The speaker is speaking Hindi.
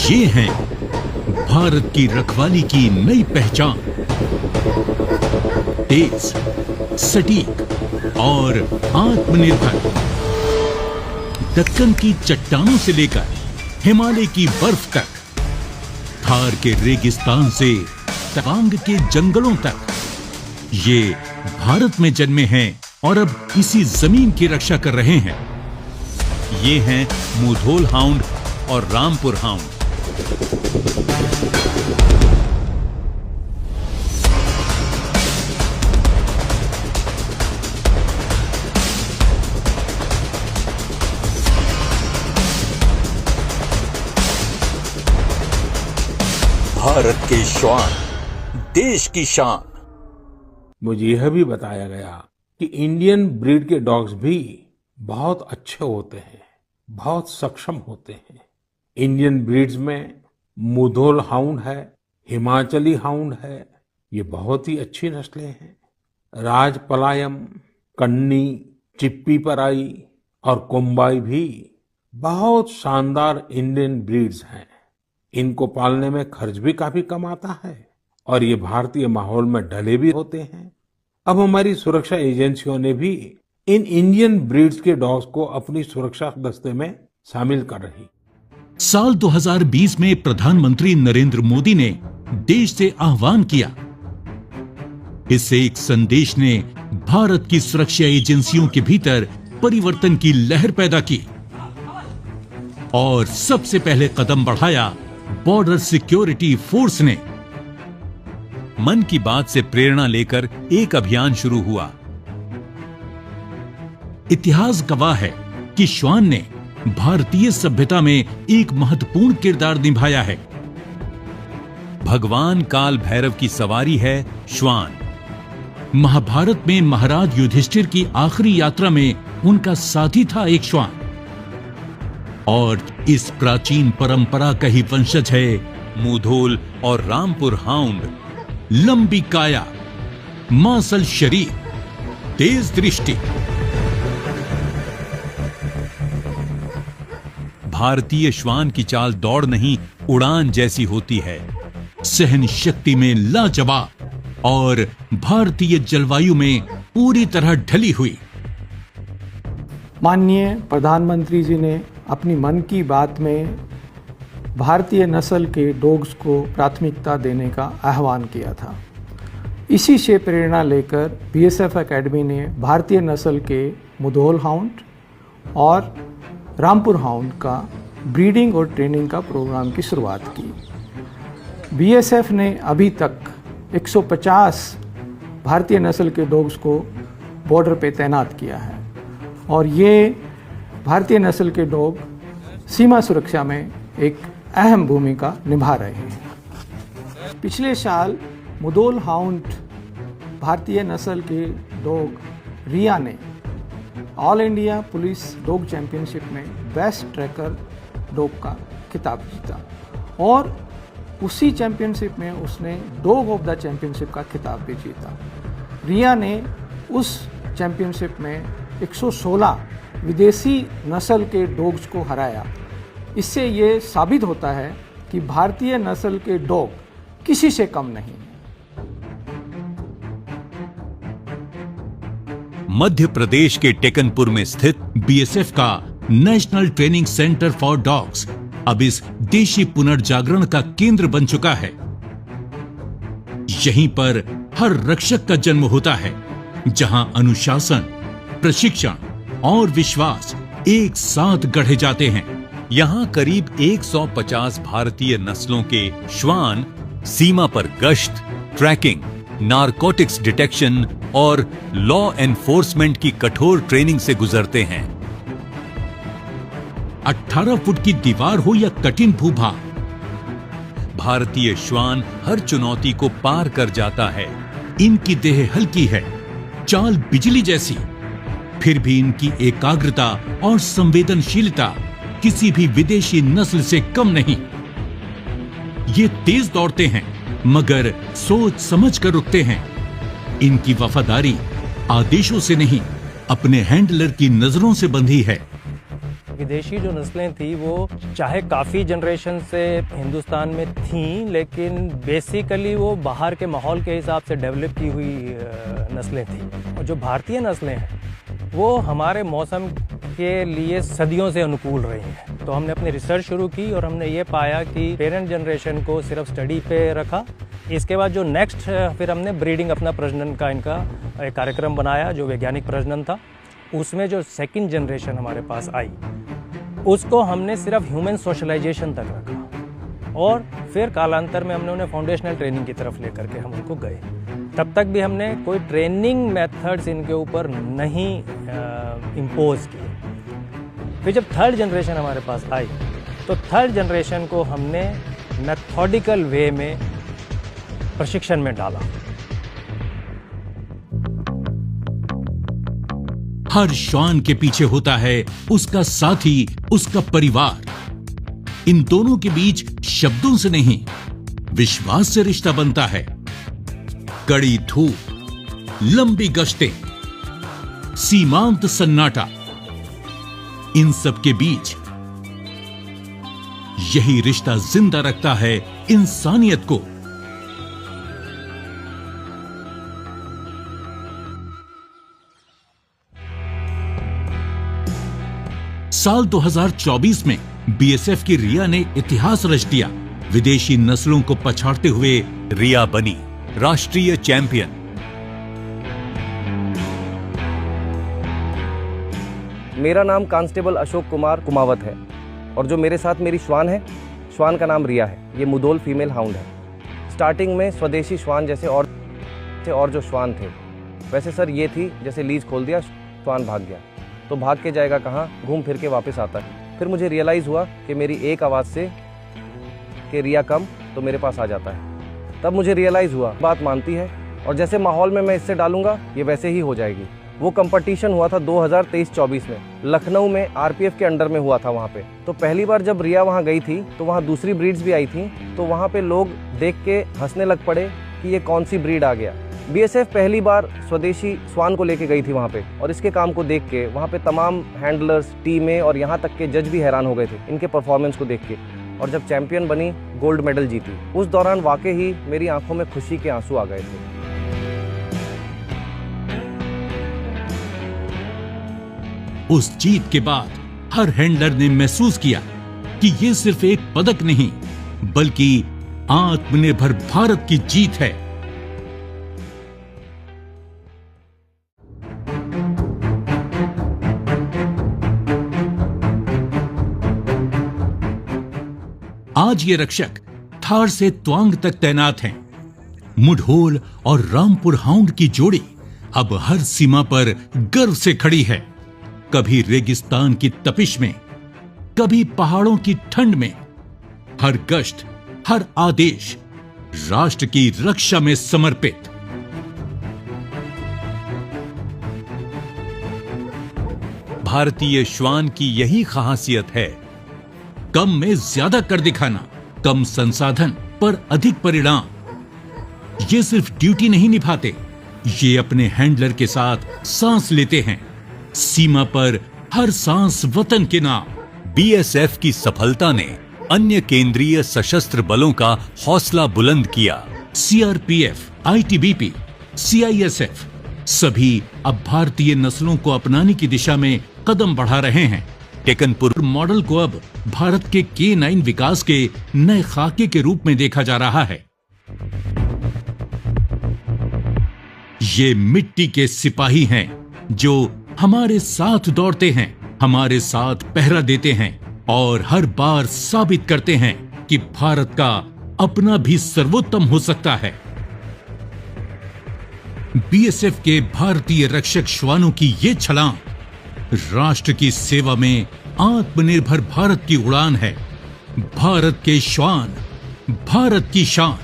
ये हैं भारत की रखवाली की नई पहचान। तेज, सटीक और आत्मनिर्भर। दक्कन की चट्टानों से लेकर हिमालय की बर्फ तक, थार के रेगिस्तान से तवांग के जंगलों तक, ये भारत में जन्मे हैं और अब इसी जमीन की रक्षा कर रहे हैं। ये हैं मुधोल हाउंड और रामपुर हाउंड। भारत के श्वान, देश की शान। मुझे यह भी बताया गया कि इंडियन ब्रीड के डॉग्स भी बहुत अच्छे होते हैं, बहुत सक्षम होते हैं। इंडियन ब्रीड्स में मुधोल हाउंड है, हिमाचली हाउंड है, ये बहुत ही अच्छी नस्लें हैं। राजपलायम, कन्नी, चिप्पी पराई और कोम्बाई भी बहुत शानदार इंडियन ब्रीड्स हैं। इनको पालने में खर्च भी काफी कम आता है और ये भारतीय माहौल में ढले भी होते हैं। अब हमारी सुरक्षा एजेंसियों ने भी इन इंडियन ब्रीड्स के डॉग्स को अपनी सुरक्षा दस्ते में शामिल कर रही। साल 2020 में प्रधानमंत्री नरेंद्र मोदी ने देश से आह्वान किया। इससे एक संदेश ने भारत की सुरक्षा एजेंसियों के भीतर परिवर्तन की लहर पैदा की और सबसे पहले कदम बढ़ाया बॉर्डर सिक्योरिटी फोर्स ने। मन की बात से प्रेरणा लेकर एक अभियान शुरू हुआ। इतिहास गवाह है कि श्वान ने भारतीय सभ्यता में एक महत्वपूर्ण किरदार निभाया है। भगवान काल भैरव की सवारी है श्वान। महाभारत में महाराज युधिष्ठिर की आखिरी यात्रा में उनका साथी था एक श्वान। और इस प्राचीन परंपरा का ही वंशज है मुधोल और रामपुर हाउंड। लंबी काया, मांसल शरीर, तेज दृष्टि। भारतीय श्वान की चाल दौड़ नहीं, उड़ान जैसी होती है। सहन शक्ति में लाजवाब और भारतीय जलवायु में पूरी तरह ढली हुई। माननीय प्रधानमंत्री जी ने अपनी मन की बात में भारतीय नस्ल के डॉग्स को प्राथमिकता देने का आह्वान किया था। इसी से प्रेरणा लेकर बीएसएफ एकेडमी ने भारतीय नस्ल के मुधोल हाउंड और रामपुर हाउंड का ब्रीडिंग और ट्रेनिंग का प्रोग्राम की शुरुआत की। बीएसएफ ने अभी तक 150 भारतीय नस्ल के डॉग्स को बॉर्डर पे तैनात किया है और ये भारतीय नस्ल के डॉग सीमा सुरक्षा में एक अहम भूमिका निभा रहे हैं। पिछले साल मुधोल हाउंड भारतीय नस्ल के डॉग रिया ने all India police dog championship में बेस्ट ट्रैकर डॉग का खिताब जीता और उसी चैंपियनशिप में उसने डॉग ऑफ द चैंपियनशिप का खिताब भी जीता। रिया ने उस चैंपियनशिप में 116 विदेशी नस्ल के डॉग्स को हराया। इससे ये साबित होता है कि भारतीय नस्ल के डॉग किसी से कम नहीं है। मध्य प्रदेश के टेकनपुर में स्थित बीएसएफ का national training centre for dogs अब इस देशी पुनर्जागरण का केंद्र बन चुका है। यहीं पर हर रक्षक का जन्म होता है, जहां अनुशासन, प्रशिक्षण और विश्वास एक साथ गढ़े जाते हैं। यहां करीब 150 भारतीय नस्लों के श्वान सीमा पर गश्त, ट्रैकिंग, नारकोटिक्स डिटेक्शन और लॉ एनफोर्समेंट की कठोर ट्रेनिंग से गुजरते हैं। 18 फुट की दीवार हो या कठिन भूभाग, भारतीय श्वान हर चुनौती को पार कर जाता है। इनकी देह हल्की है, चाल बिजली जैसी, फिर भी इनकी एकाग्रता और संवेदनशीलता किसी भी विदेशी नस्ल से कम नहीं। ये तेज दौड़ते हैं मगर सोच समझ कर रुकते हैं। इनकी वफादारी आदेशों से नहीं, अपने हैंडलर की नजरों से बंधी है। विदेशी जो नस्लें थी वो चाहे काफ़ी जनरेशन से हिंदुस्तान में थीं, लेकिन बेसिकली वो बाहर के माहौल के हिसाब से डेवलप की हुई नस्लें थीं। और जो भारतीय नस्लें हैं वो हमारे मौसम के लिए सदियों से अनुकूल रही हैं। तो हमने अपनी रिसर्च शुरू की और हमने ये पाया कि पेरेंट जनरेशन को सिर्फ स्टडी पे रखा। इसके बाद जो नेक्स्ट फिर हमने ब्रीडिंग अपना प्रजनन का इनका एक कार्यक्रम बनाया जो वैज्ञानिक प्रजनन था। उसमें जो सेकंड जनरेशन हमारे पास आई उसको हमने सिर्फ ह्यूमन सोशलाइजेशन तक रखा और फिर कालांतर में हमने उन्हें फाउंडेशनल ट्रेनिंग की तरफ लेकर के हम उनको गए। तब तक भी हमने कोई ट्रेनिंग मेथड्स इनके ऊपर नहीं इम्पोज किए। फिर जब थर्ड जनरेशन हमारे पास आई तो थर्ड जनरेशन को हमने मेथोडिकल वे में प्रशिक्षण में डाला। हर श्वान के पीछे होता है उसका साथी, उसका परिवार। इन दोनों के बीच शब्दों से नहीं, विश्वास से रिश्ता बनता है। कड़ी धूप, लंबी गश्तें, सीमांत सन्नाटा, इन सब के बीच यही रिश्ता जिंदा रखता है इंसानियत को। साल 2024 में बीएसएफ की रिया ने इतिहास रच दिया। विदेशी नस्लों को पछाड़ते हुए रिया बनी राष्ट्रीय चैंपियन। मेरा नाम कांस्टेबल अशोक कुमार कुमावत है और जो मेरे साथ मेरी श्वान है, श्वान का नाम रिया है। ये मुधोल फीमेल हाउंड है। स्टार्टिंग में स्वदेशी श्वान जैसे और जो श्वान थे वैसे सर ये थी जैसे लीज खोल दिया, श्वान भाग गया तो भाग के जाएगा कहाँ, घूम फिर के वापस आता है। फिर मुझे रियलाइज़ हुआ कि मेरी एक आवाज़ से कि रिया कम तो मेरे पास आ जाता है। तब मुझे रियलाइज़ हुआ बात मानती है और जैसे माहौल में मैं इससे डालूंगा ये वैसे ही हो जाएगी। वो कंपटीशन हुआ था 2023-24 में, लखनऊ में आरपीएफ के अंडर में हुआ था वहाँ पे। तो पहली बार जब रिया वहाँ गई थी तो वहाँ दूसरी ब्रीड्स भी आई थी, तो वहाँ पे लोग देख के हंसने लग पड़े कि ये कौन सी ब्रीड आ गया। बीएसएफ पहली बार स्वदेशी श्वान को लेके गई थी वहाँ पे और इसके काम को देख के वहाँ पे तमाम हैंडलर्स, टीमें और यहाँ तक के जज भी हैरान हो गए थे इनके परफॉर्मेंस को देख के। और जब चैंपियन बनी, गोल्ड मेडल जीती, उस दौरान वाकई ही मेरी आंखों में खुशी के आंसू आ गए थे। उस जीत के बाद हर हैंडलर ने महसूस किया कि ये सिर्फ एक पदक नहीं बल्कि आत्मनिर्भर भारत की जीत है। आज ये रक्षक थार से त्वांग तक तैनात हैं। मुढोल और रामपुर हाउंड की जोड़ी अब हर सीमा पर गर्व से खड़ी है। कभी रेगिस्तान की तपिश में, कभी पहाड़ों की ठंड में, हर गश्त, हर आदेश राष्ट्र की रक्षा में समर्पित। भारतीय श्वान की यही खासियत है, कम में ज्यादा कर दिखाना, कम संसाधन पर अधिक परिणाम। ये सिर्फ ड्यूटी नहीं निभाते, ये अपने हैंडलर के साथ सांस लेते हैं। सीमा पर हर सांस वतन के नाम। बीएसएफ की सफलता ने अन्य केंद्रीय सशस्त्र बलों का हौसला बुलंद किया। सीआरपीएफ, आईटीबीपी, सीआईएसएफ सभी अब भारतीय नस्लों को अपनाने की दिशा में कदम बढ़ा रहे हैं। टेकनपुर मॉडल को अब भारत के K9 विकास के नए खाके के रूप में देखा जा रहा है। ये मिट्टी के सिपाही हैं जो हमारे साथ दौड़ते हैं, हमारे साथ पहरा देते हैं और हर बार साबित करते हैं कि भारत का अपना भी सर्वोत्तम हो सकता है। बीएसएफ के भारतीय रक्षक श्वानों की ये छलांग राष्ट्र की सेवा में आत्मनिर्भर भारत की उड़ान है। भारत के श्वान, भारत की शान।